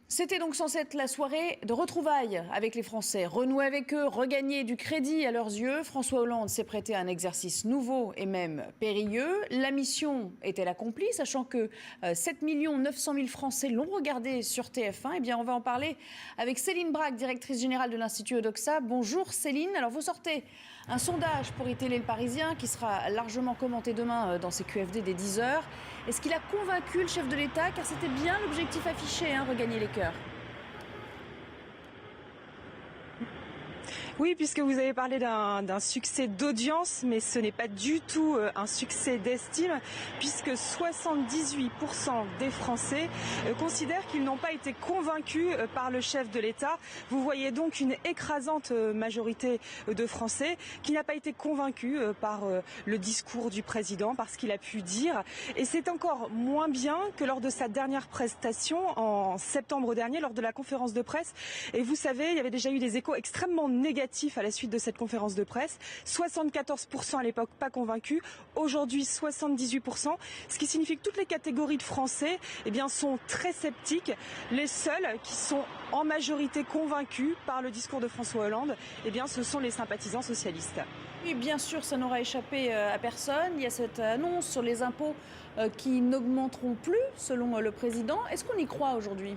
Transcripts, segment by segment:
C'était donc censé être la soirée de retrouvailles avec les Français. Renouer avec eux, regagner du crédit à leurs yeux. François Hollande s'est prêté à un exercice nouveau et même périlleux. La mission est-elle accomplie, sachant que 7 900 000 Français l'ont regardé sur TF1 ? Eh bien, on va en parler avec Céline Bracq, directrice générale de l'Institut Odoxa. Bonjour Céline. Alors, vous sortez un sondage pour iTélé Le Parisien qui sera largement commenté demain dans ses QFD dès 10h. Est-ce qu'il a convaincu le chef de l'État? Car c'était bien l'objectif affiché, regagner les cœurs. Oui, puisque vous avez parlé d'un succès d'audience, mais ce n'est pas du tout un succès d'estime, puisque 78% des Français considèrent qu'ils n'ont pas été convaincus par le chef de l'État. Vous voyez donc une écrasante majorité de Français qui n'a pas été convaincue par le discours du président, par ce qu'il a pu dire. Et c'est encore moins bien que lors de sa dernière prestation en septembre dernier, lors de la conférence de presse. Et vous savez, il y avait déjà eu des échos extrêmement négatifs à la suite de cette conférence de presse. 74% à l'époque pas convaincus, aujourd'hui 78%, ce qui signifie que toutes les catégories de Français sont très sceptiques. Les seuls qui sont en majorité convaincus par le discours de François Hollande, ce sont les sympathisants socialistes. Oui, bien sûr, ça n'aura échappé à personne. Il y a cette annonce sur les impôts qui n'augmenteront plus, selon le président. Est-ce qu'on y croit aujourd'hui ?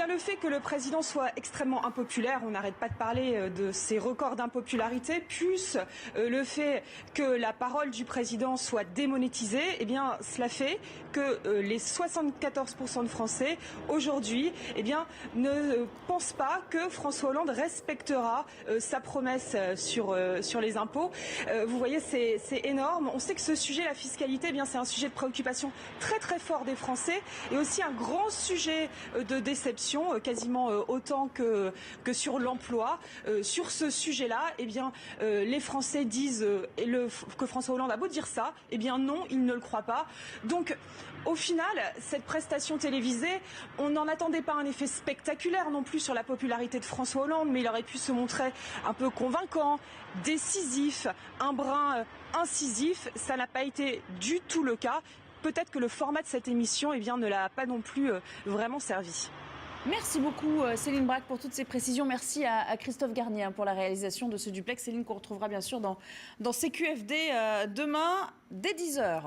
Le fait que le président soit extrêmement impopulaire, on n'arrête pas de parler de ses records d'impopularité, plus le fait que la parole du président soit démonétisée, cela fait que les 74% de Français aujourd'hui ne pensent pas que François Hollande respectera sa promesse sur les impôts. Vous voyez, c'est énorme. On sait que ce sujet, la fiscalité, c'est un sujet de préoccupation très très fort des Français et aussi un grand sujet de déception, quasiment autant que sur l'emploi. Sur ce sujet-là, les Français disent que François Hollande a beau dire ça, non, ils ne le croient pas. Donc, au final, cette prestation télévisée, on n'en attendait pas un effet spectaculaire non plus sur la popularité de François Hollande, mais il aurait pu se montrer un peu convaincant, décisif, un brin incisif. Ça n'a pas été du tout le cas. Peut-être que le format de cette émission ne l'a pas non plus vraiment servi. Merci beaucoup Céline Bracq pour toutes ces précisions. Merci à Christophe Garnier pour la réalisation de ce duplex. Céline qu'on retrouvera bien sûr dans CQFD demain dès 10h.